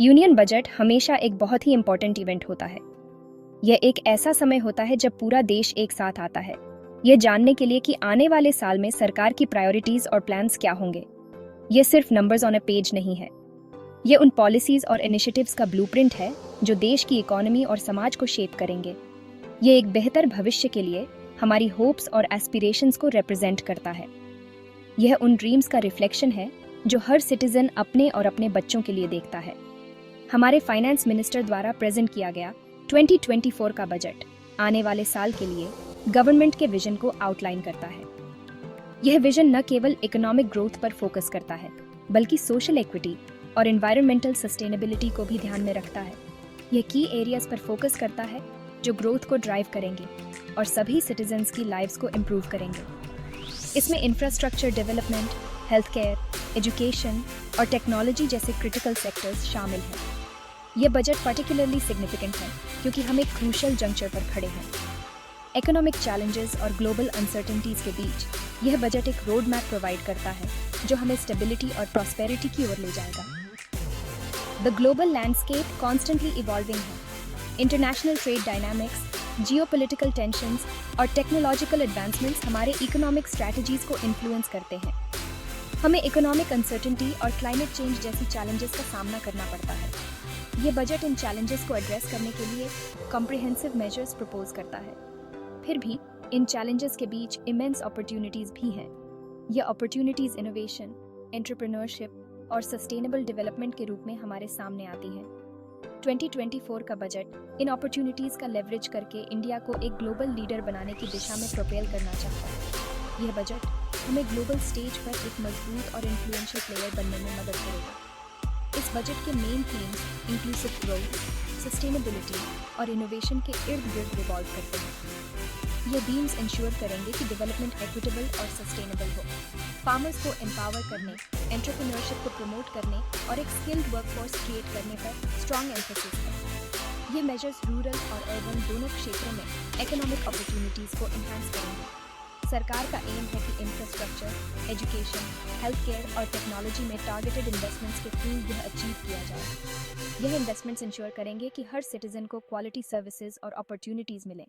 Union budget हमेशा एक बहुत ही इम्पोर्टेंट इवेंट होता है। यह एक ऐसा समय होता है जब पूरा देश एक साथ आता है, यह जानने के लिए कि आने वाले साल में सरकार की प्रायोरिटीज और प्लान्स क्या होंगे। यह सिर्फ नंबर्स ऑन अ पेज नहीं है, यह उन पॉलिसीज और इनिशिएटिव्स का ब्लूप्रिंट है जो देश की इकोनॉमी और समाज को शेप करेंगे। यह एक बेहतर भविष्य के लिए हमारी होप्स और एस्पिरेशंस को रिप्रेजेंट करता है। यह उन ड्रीम्स का रिफ्लेक्शन है जो हर सिटीजन अपने और अपने बच्चों के लिए देखता है। हमारे फाइनेंस मिनिस्टर द्वारा प्रेजेंट किया गया 2024 का बजट आने वाले साल के लिए गवर्नमेंट के विजन को आउटलाइन करता है। यह विजन न केवल इकोनॉमिक ग्रोथ पर फोकस करता है, बल्कि सोशल इक्विटी और एनवायरमेंटल सस्टेनेबिलिटी को भी ध्यान में रखता है। यह की एरियाज पर फोकस करता है जो ग्रोथ को ड्राइव करेंगे और सभी सिटीजन्स की लाइव्स को इम्प्रूव करेंगे। इसमें infrastructure development, health care, education और टेक्नोलॉजी जैसे क्रिटिकल सेक्टर्स शामिल हैं। यह बजट पर्टिकुलरली सिग्निफिकेंट है क्योंकि हम एक क्रूशल जंक्चर पर खड़े हैं। इकोनॉमिक चैलेंजेस और ग्लोबल अनसर्टेनिटीज के बीच यह बजट एक रोड मैप प्रोवाइड करता है जो हमें स्टेबिलिटी और प्रॉस्पेरिटी की ओर ले जाएगा। The global landscape constantly evolving है। International trade dynamics, geopolitical tensions और टेक्नोलॉजिकल एडवांसमेंट्स हमारे इकोनॉमिक स्ट्रैटेजीज को इन्फ्लुएंस करते हैं। हमें इकोनॉमिक अनसर्टेनिटी और क्लाइमेट चेंज जैसी चैलेंजेस का सामना करना पड़ता है। ये बजट इन चैलेंजेस को एड्रेस करने के लिए कॉम्प्रिहेंसिव मेजर्स प्रपोज करता है। फिर भी इन चैलेंजेस के बीच इमेंस अपॉर्चुनिटीज भी हैं। ये अपॉर्चुनिटीज इनोवेशन, एंटरप्रेन्योरशिप और सस्टेनेबल डेवलपमेंट के रूप में हमारे सामने आती हैं। 2024 का बजट इन अपॉर्चुनिटीज का लेवरेज करके इंडिया को एक ग्लोबल लीडर बनाने की दिशा में प्रोपेल करना चाहता है। यह बजट हमें ग्लोबल स्टेज पर एक मजबूत और इन्फ्लुएंशियल प्लेयर बनने में मदद करेगा। इस बजट के main themes inclusive growth, sustainability और इनोवेशन के इर्द गिर्द रिवॉल्व करते हैं। ये थीम्स इंश्योर करेंगे कि डेवलपमेंट इक्विटेबल और सस्टेनेबल हो, फार्मर्स को एम्पावर करने, एंटरप्रेन्योरशिप को प्रमोट करने और एक स्किल्ड वर्कफोर्स क्रिएट करने पर स्ट्रॉन्ग एम्फेसिस है। ये मेजर्स रूरल और अर्बन दोनों क्षेत्रों में इकोनॉमिक अपॉर्चुनिटीज को एनहांस करेंगे। सरकार का एम है कि इंफ्रास्ट्रक्चर, एजुकेशन, हेल्थ केयर और टेक्नोलॉजी में टारगेटेड इन्वेस्टमेंट्स के थ्रू यह अचीव किया जाए। यह इन्वेस्टमेंट्स इंश्योर करेंगे कि हर सिटीजन को क्वालिटी सर्विसेज और अपॉर्चुनिटीज मिलें।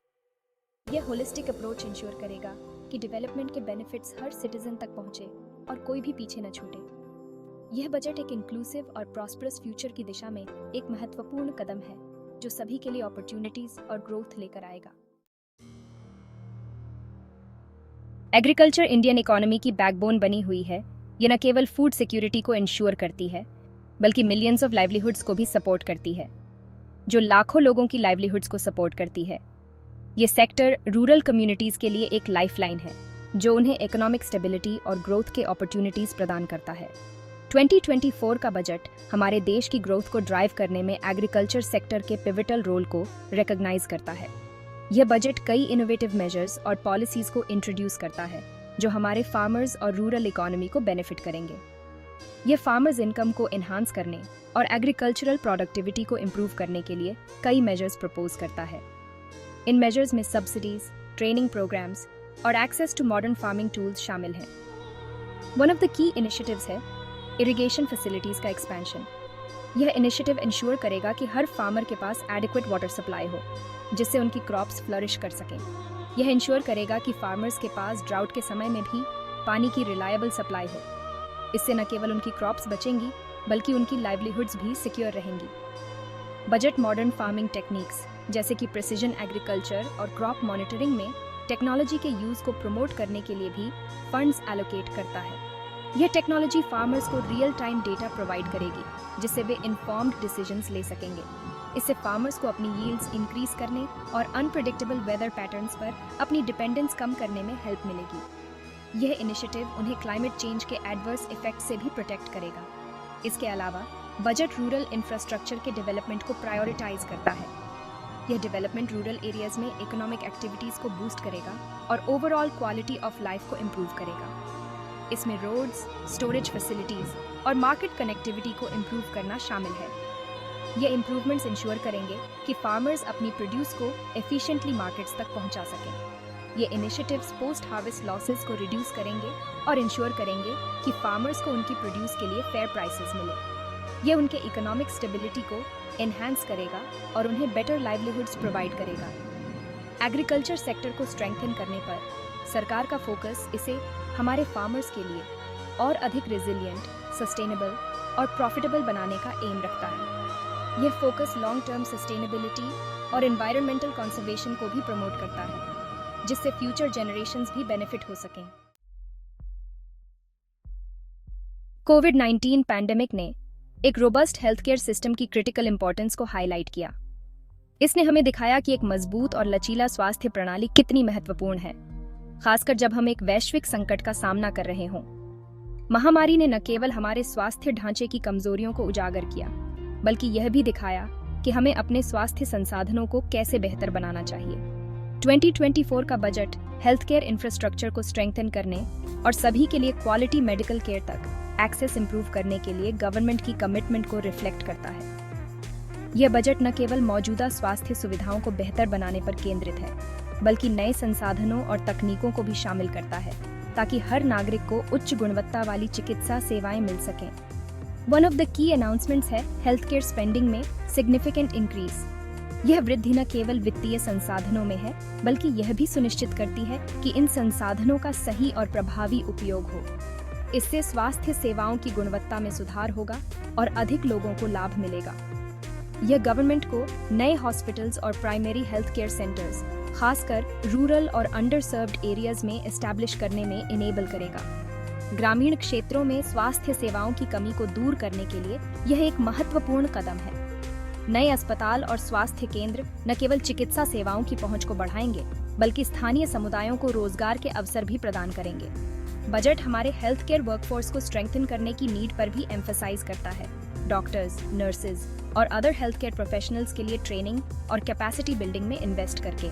यह होलिस्टिक अप्रोच इंश्योर करेगा कि डेवलपमेंट के बेनिफिट्स हर सिटीजन तक पहुंचे और कोई भी पीछे न छूटे। यह बजट एक इंक्लूसिव और प्रॉस्परस फ्यूचर की दिशा में एक महत्वपूर्ण कदम है जो सभी के लिए अपॉर्चुनिटीज और ग्रोथ लेकर आएगा। एग्रीकल्चर इंडियन इकोनॉमी की बैकबोन बनी हुई है। यह न केवल फूड सिक्योरिटी को इंश्योर करती है, बल्कि मिलियंस ऑफ लाइवलीहुड्स को भी सपोर्ट करती है, जो लाखों लोगों की लाइवलीहुड्स को सपोर्ट करती है। ये सेक्टर रूरल कम्युनिटीज के लिए एक लाइफलाइन है जो उन्हें इकोनॉमिक स्टेबिलिटी और ग्रोथ के अपॉर्चुनिटीज प्रदान करता है। 2024 का बजट हमारे देश की ग्रोथ को ड्राइव करने में एग्रीकल्चर सेक्टर के पिवटल रोल को रिकॉग्नाइज करता है। यह बजट कई इनोवेटिव मेजर्स और पॉलिसीज को इंट्रोड्यूस करता है जो हमारे फार्मर्स और रूरल इकोनॉमी को बेनिफिट करेंगे। यह फार्मर्स इनकम को एनहांस करने और एग्रीकल्चरल प्रोडक्टिविटी को इम्प्रूव करने के लिए कई मेजर्स प्रपोज करता है। इन मेजर्स में सब्सिडीज, ट्रेनिंग प्रोग्राम्स और access to modern farming tools शामिल हैं। One of the key initiatives है इरिगेशन फैसिलिटीज का एक्सपेंशन। यह इनिशिएटिव इंश्योर करेगा कि हर फार्मर के पास एडिक्वेट वाटर सप्लाई हो जिससे उनकी क्रॉप्स फ्लरिश कर सकें। यह इंश्योर करेगा कि फार्मर्स के पास ड्राउट के समय में भी पानी की रिलायबल सप्लाई हो। इससे न केवल उनकी क्रॉप्स बचेंगी बल्कि उनकी लाइवलीहुड्स भी सिक्योर रहेंगी। बजट मॉडर्न फार्मिंग टेक्निक्स जैसे कि प्रिसिजन एग्रीकल्चर और क्रॉप मॉनिटरिंग में टेक्नोलॉजी के यूज़ को प्रमोट करने के लिए भी फंड्स एलोकेट करता है। यह टेक्नोलॉजी फार्मर्स को रियल टाइम डेटा प्रोवाइड करेगी जिससे वे इन्फॉर्म्ड डिसीजंस ले सकेंगे। इससे फार्मर्स को अपनी यील्ड्स इंक्रीज करने और अनप्रेडिक्टेबल वेदर पैटर्न्स पर अपनी डिपेंडेंस कम करने में हेल्प मिलेगी। यह इनिशिएटिव उन्हें क्लाइमेट चेंज के एडवर्स इफेक्ट से भी प्रोटेक्ट करेगा। इसके अलावा बजट रूरल इंफ्रास्ट्रक्चर के डेवलपमेंट को प्रायोरिटाइज करता है। यह डेवलपमेंट रूरल एरियाज में इकोनॉमिक एक्टिविटीज को बूस्ट करेगा और ओवरऑल क्वालिटी ऑफ लाइफ को इम्प्रूव करेगा। इसमें रोड्स, स्टोरेज फैसिलिटीज और मार्केट कनेक्टिविटी को इम्प्रूव करना शामिल है। ये इम्प्रूवमेंट्स इंश्योर करेंगे कि फार्मर्स अपनी प्रोड्यूस को एफिशिएंटली मार्केट्स तक पहुंचा सकें। ये इनिशिएटिव्स पोस्ट हार्वेस्ट लॉसेस को रिड्यूस करेंगे और इंश्योर करेंगे कि फार्मर्स को उनकी प्रोड्यूस के लिए फेयर प्राइसेस मिले। ये उनके इकोनॉमिक स्टेबिलिटी को एनहांस करेगा और उन्हें बेटर लाइवलीहुड्स प्रोवाइड करेगा। एग्रीकल्चर सेक्टर को स्ट्रेंथन करने पर सरकार का फोकस इसे हमारे फार्मर्स के लिए और अधिक रेजिलिएंट, सस्टेनेबल और प्रॉफिटेबल बनाने का एम रखता है। यह फोकस लॉन्ग टर्म सस्टेनेबिलिटी और एनवायरमेंटल कंजर्वेशन को भी प्रमोट करता है, जिससे फ्यूचर जनरेशंस भी बेनिफिट हो सकें। कोविड-19 पैंडेमिक ने एक रोबस्ट हेल्थ केयर सिस्टम की क्रिटिकल इंपॉर्टेंस को हाईलाइट किया। इसने हमें दिखाया कि एक मजबूत और लचीला स्वास्थ्य प्रणाली कितनी महत्वपूर्ण है, खासकर जब हम एक वैश्विक संकट का सामना कर रहे हों। महामारी ने न केवल हमारे स्वास्थ्य ढांचे की कमजोरियों को उजागर किया, बल्कि यह भी दिखाया कि हमें अपने स्वास्थ्य संसाधनों को कैसे बेहतर बनाना चाहिए। 2024 का बजट हेल्थ केयर इंफ्रास्ट्रक्चर को स्ट्रेंथन करने और सभी के लिए क्वालिटी मेडिकल केयर तक एक्सेस इंप्रूव करने के लिए गवर्नमेंट की कमिटमेंट को रिफ्लेक्ट करता है। यह बजट न केवल मौजूदा स्वास्थ्य सुविधाओं को बेहतर बनाने पर केंद्रित है, बल्कि नए संसाधनों और तकनीकों को भी शामिल करता है, ताकि हर नागरिक को उच्च गुणवत्ता वाली चिकित्सा सेवाएं मिल सकें। वन ऑफ द की अनाउंसमेंट्स है हेल्थ केयर स्पेंडिंग में सिग्निफिकेंट इंक्रीज। यह वृद्धि न केवल वित्तीय संसाधनों में है, बल्कि यह भी सुनिश्चित करती है कि इन संसाधनों का सही और प्रभावी उपयोग हो। इससे स्वास्थ्य सेवाओं की गुणवत्ता में सुधार होगा और अधिक लोगों को लाभ मिलेगा। यह गवर्नमेंट को नए हॉस्पिटल्स और प्राइमरी हेल्थ केयर सेंटर्स, खासकर रूरल और अंडर सर्व्ड एरियाज में एस्टैब्लिश करने में इनेबल करेगा। ग्रामीण क्षेत्रों में स्वास्थ्य सेवाओं की कमी को दूर करने के लिए यह एक महत्वपूर्ण कदम है। नए अस्पताल और स्वास्थ्य केंद्र न केवल चिकित्सा सेवाओं की पहुंच को बढ़ाएंगे, बल्कि स्थानीय समुदायों को रोजगार के अवसर भी प्रदान करेंगे। बजट हमारे हेल्थ केयर वर्कफोर्स को स्ट्रेंथन करने की नीड पर भी एम्फसाइज करता है। डॉक्टर्स, नर्सेज और अदर हेल्थ केयर प्रोफेशनल्स के लिए ट्रेनिंग और कैपेसिटी बिल्डिंग में इन्वेस्ट करके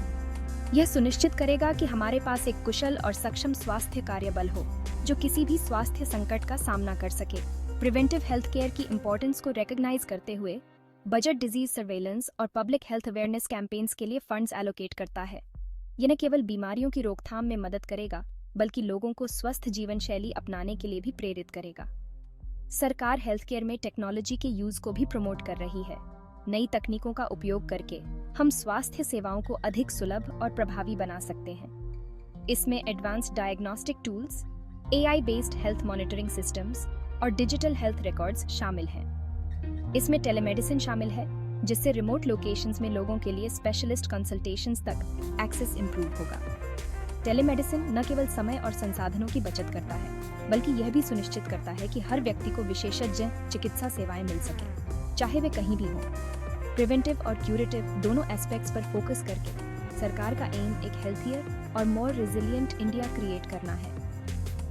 यह सुनिश्चित करेगा कि हमारे पास एक कुशल और सक्षम स्वास्थ्य कार्यबल हो, जो किसी भी स्वास्थ्य संकट का सामना कर सके। प्रिवेंटिव हेल्थ केयर की इंपॉर्टेंस को रिकॉग्नाइज करते हुए बजट डिजीज सर्वेलेंस और पब्लिक हेल्थ अवेयरनेस कैंपेन्स के लिए फंड्स एलोकेट करता है। यह न केवल बीमारियों की रोकथाम में मदद करेगा, बल्कि लोगों को स्वस्थ जीवन शैली अपनाने के लिए भी प्रेरित करेगा। सरकार हेल्थ केयर में टेक्नोलॉजी के यूज को भी प्रमोट कर रही है। नई तकनीकों का उपयोग करके हम स्वास्थ्य सेवाओं को अधिक सुलभ और प्रभावी बना सकते हैं। इसमें advanced diagnostic tools, AI based health monitoring systems और डिजिटल हेल्थ रिकॉर्ड्स शामिल हैं। इसमें टेलीमेडिसिन शामिल है, जिससे रिमोट लोकेशंस में लोगों के लिए स्पेशलिस्ट कंसल्टेशंस तक एक्सेस इंप्रूव होगा। टेलीमेडिसिन न केवल समय और संसाधनों की बचत करता है, बल्कि यह भी सुनिश्चित करता है कि हर व्यक्ति को विशेषज्ञ चिकित्सा सेवाएं मिल सकें, चाहे वे कहीं भी हों। प्रिवेंटिव और क्यूरेटिव दोनों एस्पेक्ट्स पर फोकस करके सरकार का एम एक हेल्थियर और मोर रेजिलिएंट इंडिया क्रिएट करना है।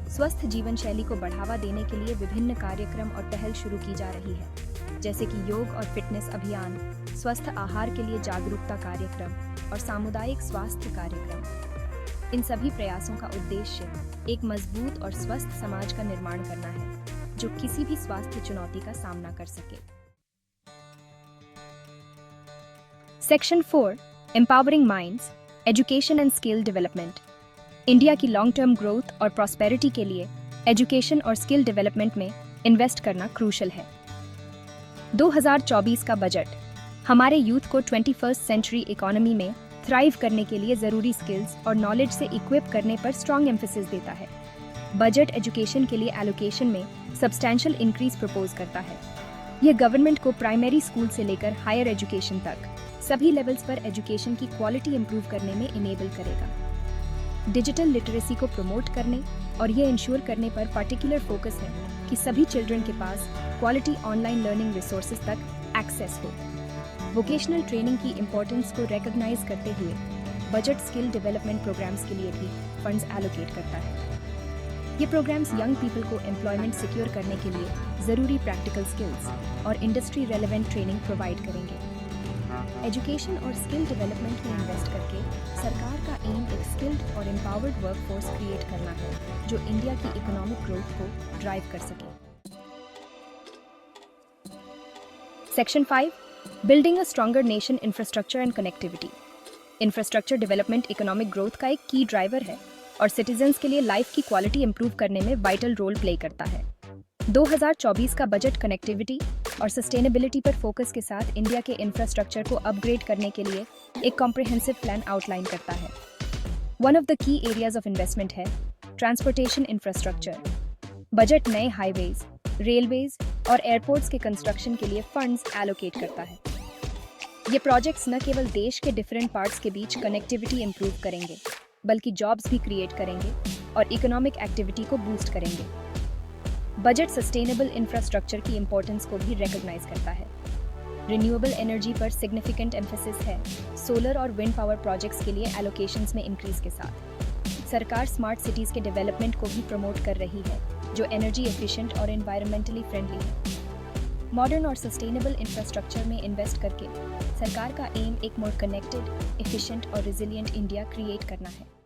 स्वस्थ जीवन शैली को बढ़ावा देने के लिए विभिन्न कार्यक्रम और पहल शुरू की जा रही है, जैसे कि योग और फिटनेस अभियान, स्वस्थ आहार के लिए जागरूकता कार्यक्रम और सामुदायिक स्वास्थ्य कार्यक्रम। इन सभी प्रयासों का उद्देश्य एक मजबूत और स्वस्थ समाज का निर्माण करना है, जो किसी भी स्वास्थ्य चुनौती का सामना कर सके। Section 4, empowering minds, education and skill development. India की लॉन्ग टर्म ग्रोथ और प्रॉस्पेरिटी के लिए एजुकेशन और स्किल डेवलपमेंट में इन्वेस्ट करना क्रूशल है। 2024 का बजट हमारे यूथ को 21st सेंचुरी इकोनॉमी में थ्राइव करने के लिए जरूरी स्किल्स और नॉलेज से इक्विप करने पर स्ट्रॉन्ग एम्फेसिस देता है। बजट एजुकेशन के लिए एलोकेशन में सब्सटैंशियल इंक्रीज प्रपोज करता है। यह गवर्नमेंट को प्राइमरी स्कूल से लेकर हायर एजुकेशन तक सभी लेवल्स पर एजुकेशन की क्वालिटी इंप्रूव करने में इनेबल करेगा। डिजिटल लिटरेसी को प्रमोट करने और यह इंश्योर करने पर पर्टिकुलर फोकस है कि सभी चिल्ड्रन के पास क्वालिटी ऑनलाइन लर्निंग रिसोर्सेज तक एक्सेस हो। वोकेशनल ट्रेनिंग की इंपॉर्टेंस को रिकॉग्नाइज करते हुए बजट स्किल डेवलपमेंट प्रोग्राम्स के लिए भी फंड्स एलोकेट करता है। ये प्रोग्राम्स यंग पीपल को एम्प्लॉयमेंट सिक्योर करने के लिए ज़रूरी प्रैक्टिकल स्किल्स और इंडस्ट्री रेलेवेंट ट्रेनिंग प्रोवाइड करेंगे। एजुकेशन और स्किल डेवलपमेंट में इन्वेस्ट करके सरकार का एम एक स्किल्ड और एम्पावर्ड वर्कफोर्स क्रिएट करना है, जो इंडिया की इकोनॉमिक ग्रोथ को ड्राइव कर सके। Section 5, building a stronger nation, infrastructure and connectivity. Infrastructure development economic growth का एक की ड्राइवर है और सिटीजन्स के लिए लाइफ की क्वालिटी इंप्रूव करने में वाइटल रोल प्ले करता है। 2024 का बजट कनेक्टिविटी, और सस्टेनेबिलिटी पर फोकस के साथ इंडिया के इंफ्रास्ट्रक्चर को अपग्रेड करने के लिए एक कॉम्प्रिहेंसिव प्लान आउटलाइन करता है। वन ऑफ द की एरियाज ऑफ इन्वेस्टमेंट है ट्रांसपोर्टेशन इंफ्रास्ट्रक्चर। बजट नए हाईवेज, रेलवेज और एयरपोर्ट्स के कंस्ट्रक्शन के लिए फंड्स एलोकेट करता है। ये प्रोजेक्ट्स न केवल देश के डिफरेंट पार्ट्स के बीच कनेक्टिविटी इंप्रूव करेंगे, बल्कि जॉब्स भी क्रिएट करेंगे और इकोनॉमिक एक्टिविटी को बूस्ट करेंगे। बजट सस्टेनेबल इंफ्रास्ट्रक्चर की इंपॉर्टेंस को भी रिकॉग्नाइज करता है। रिन्यूएबल एनर्जी पर सिग्निफिकेंट एम्फेसिस है। सोलर और विंड पावर प्रोजेक्ट्स के लिए एलोकेशंस में इंक्रीज के साथ सरकार स्मार्ट सिटीज के डेवलपमेंट को भी प्रमोट कर रही है, जो एनर्जी एफिशिएंट और एनवायरमेंटली फ्रेंडली है। मॉडर्न और सस्टेनेबल इंफ्रास्ट्रक्चर में इन्वेस्ट करके सरकार का एम एक मोर कनेक्टेड, एफिशिएंट और रिजिलियंट इंडिया क्रिएट करना है।